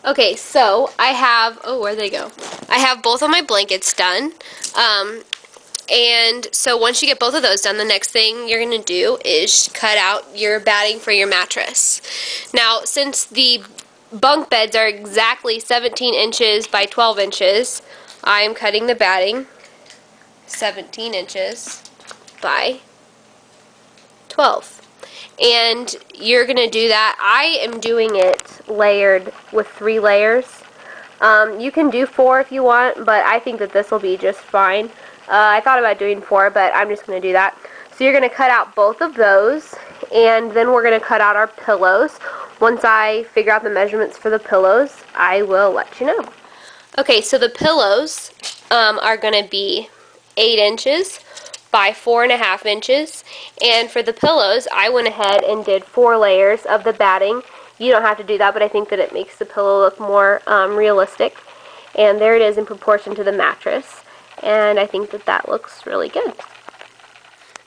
Okay, so I have, oh, where'd they go? I have both of my blankets done. And so once you get both of those done, the next thing you're going to do is cut out your batting for your mattress. Now, since the bunk beds are exactly 17 inches by 12 inches, I am cutting the batting 17 inches by 12. And you're going to do that. I am doing it layered with 3 layers. You can do 4 if you want, but I think that this will be just fine. I thought about doing 4, but I'm just going to do that. So you're going to cut out both of those, and then we're going to cut out our pillows. Once I figure out the measurements for the pillows, I will let you know. Okay, so the pillows are going to be 8 inches by 4.5 inches, and for the pillows, I went ahead and did 4 layers of the batting. You don't have to do that, but I think that it makes the pillow look more realistic. And there it is in proportion to the mattress. And I think that that looks really good.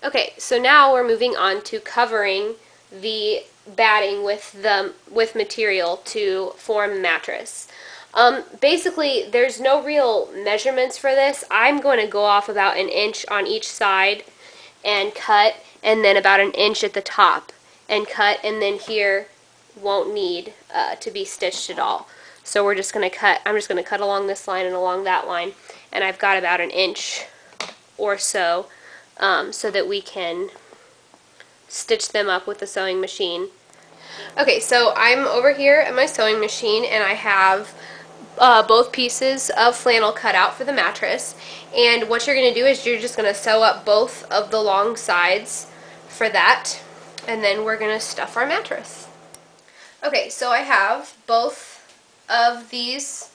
Okay, so now we're moving on to covering the batting with material to form the mattress. Basically, there's no real measurements for this. I'm going to go off about 1 inch on each side and cut, and then about 1 inch at the top and cut, and then here won't need to be stitched at all. So we're just going to cut, I'm just going to cut along this line and along that line, and I've got about 1 inch or so, so that we can stitch them up with the sewing machine. Okay, so I'm over here at my sewing machine, and I have both pieces of flannel cut out for the mattress, and what you're going to do is you're just going to sew up both of the long sides for that, and then we're going to stuff our mattress. Okay, so I have both of these,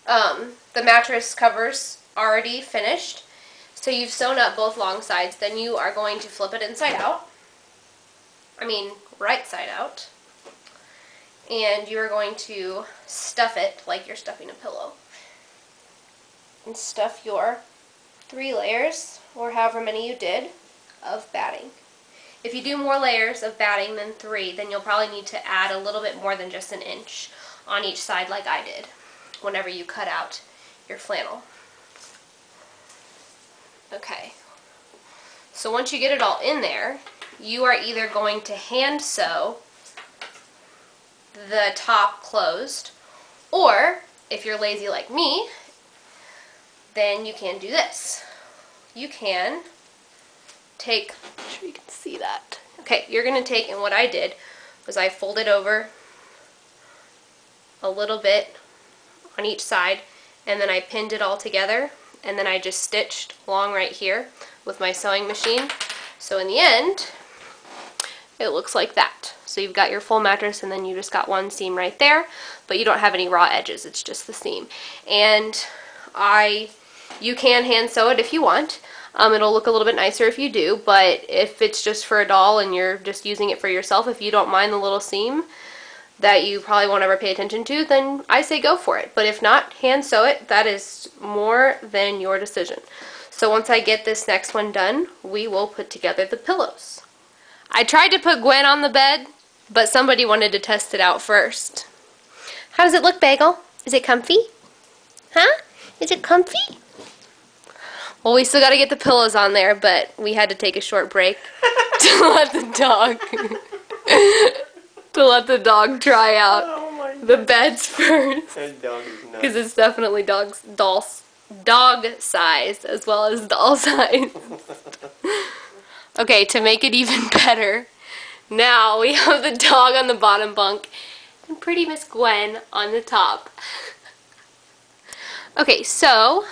the mattress covers already finished. So you've sewn up both long sides, then you are going to flip it inside out. I mean, right side out. And you are going to stuff it like you're stuffing a pillow. And stuff your 3 layers, or however many you did, of batting. If you do more layers of batting than 3, then you'll probably need to add a little bit more than just 1 inch on each side like I did whenever you cut out your flannel. Okay, so once you get it all in there, you are either going to hand sew the top closed, or if you're lazy like me, then you can do this. You can take, I'm sure you can see that. Okay, you're going to take, and what I did was I folded over a little bit on each side, and then I pinned it all together, and then I just stitched along right here with my sewing machine. So in the end, it looks like that. So you've got your full mattress, and then you just got one seam right there, but you don't have any raw edges, it's just the seam. And you can hand sew it if you want. It'll look a little bit nicer if you do, but if it's just for a doll and you're just using it for yourself, if you don't mind the little seam that you probably won't ever pay attention to, then I say go for it. But if not, hand sew it. That is more than your decision. So once I get this next one done, we will put together the pillows. I tried to put Gwen on the bed, but somebody wanted to test it out first. How does it look, Bagel? Is it comfy? Huh? Is it comfy? Well, we still got to get the pillows on there, but we had to take a short break to let the dog try out the beds first, because it's definitely dog size as well as doll size. Okay, to make it even better, now we have the dog on the bottom bunk and pretty Miss Gwen on the top. Okay, so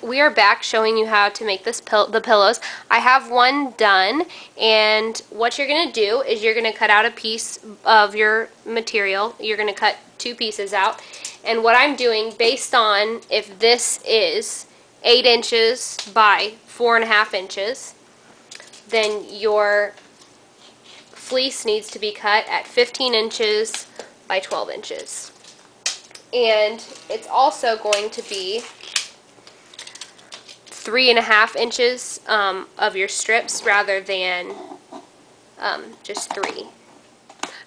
we are back showing you how to make the pillows. I have one done, and what you're going to do is you're going to cut out a piece of your material. You're going to cut 2 pieces out, and what I'm doing, based on if this is 8 inches by 4.5 inches, then your fleece needs to be cut at 15 inches by 12 inches. And it's also going to be 3.5 inches of your strips rather than just 3.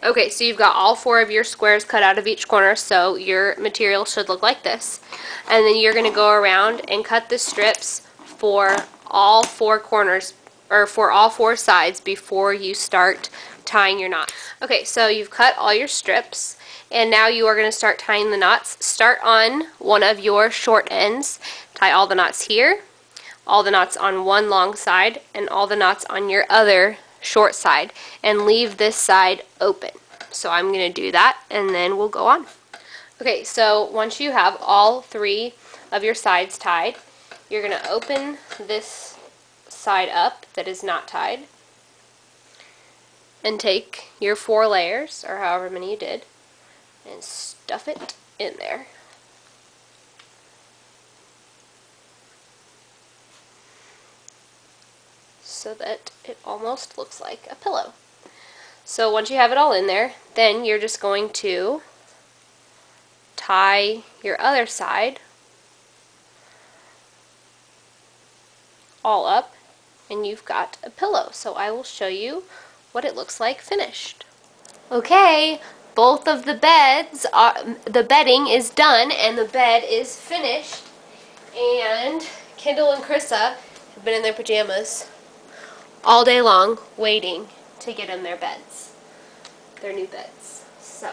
Okay, so you've got all 4 of your squares cut out of each corner, so your material should look like this. And then you're going to go around and cut the strips for all 4 corners, or for all 4 sides before you start tying your knot. Okay, so you've cut all your strips, and now you are going to start tying the knots. Start on one of your short ends. Tie all the knots here, all the knots on one long side, and all the knots on your other short side, and leave this side open. So I'm going to do that, and then we'll go on. Okay, so once you have all 3 of your sides tied, you're going to open this side up that is not tied, and take your 4 layers, or however many you did, and stuff it in there. So that it almost looks like a pillow. So once you have it all in there, then you're just going to tie your other side all up, and you've got a pillow. So I will show you what it looks like finished. Okay, both of the beds the bedding is done and the bed is finished, and Kendall and Krissa have been in their pajamas all day long waiting to get in their beds, their new beds. So,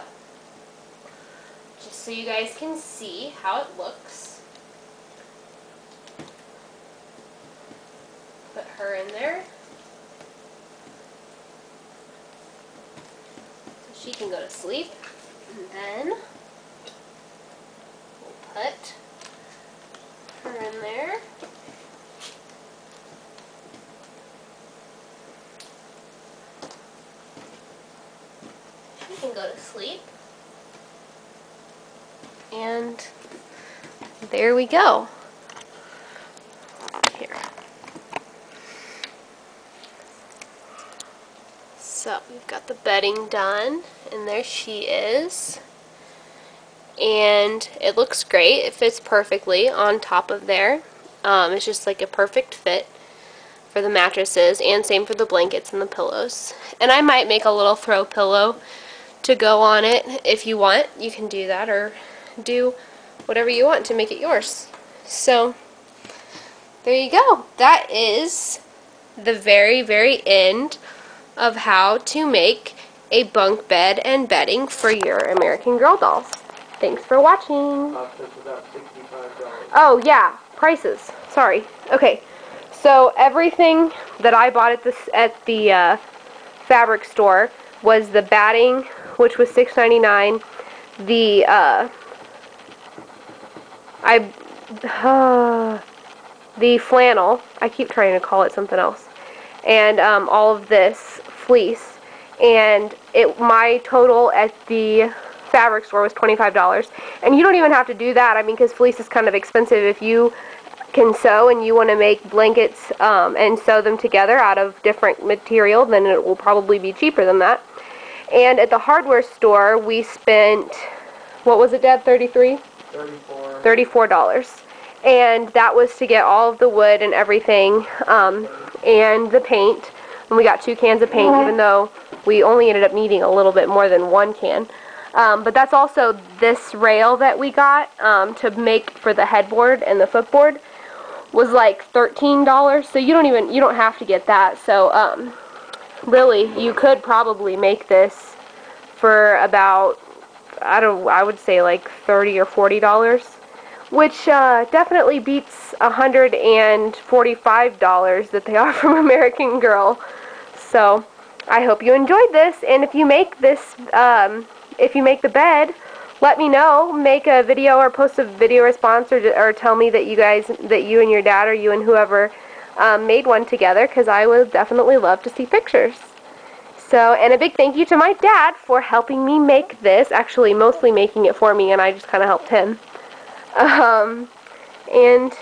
just so you guys can see how it looks, put her in there so she can go to sleep, and then we'll put her in there. Can go to sleep, and there we go. Here. So we've got the bedding done, and there she is, and it looks great. It fits perfectly on top of there. It's just like a perfect fit for the mattresses, and same for the blankets and the pillows. And I might make a little throw pillow to go on it. If you want, you can do that, or do whatever you want to make it yours. So there you go. That is the very, very end of how to make a bunk bed and bedding for your American Girl dolls. Thanks for watching. Oh yeah, prices. Sorry. Okay, so everything that I bought at the fabric store was the batting, which was $6.99. The flannel, I keep trying to call it something else, and all of this fleece, and my total at the fabric store was $25. And you don't even have to do that. I mean, because fleece is kind of expensive. If you can sew and you want to make blankets and sew them together out of different material, then it will probably be cheaper than that. And at the hardware store, we spent, what was it, Dad? $34. And that was to get all of the wood and everything, and the paint. And we got 2 cans of paint, even though we only ended up needing a little bit more than 1 can. But that's also this rail that we got to make for the headboard and the footboard was like $13. So you don't have to get that. So really, you could probably make this for about, I would say like $30 or $40, which definitely beats $145 that they are from American Girl. So I hope you enjoyed this, and if you make this, if you make the bed, let me know. Make a video or post a video response, or tell me that you and your dad, or you and whoever made one together, because I would definitely love to see pictures. So, and a big thank you to my dad for helping me make this, actually mostly making it for me, and I just kind of helped him. And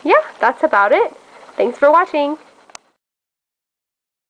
yeah, that's about it. Thanks for watching.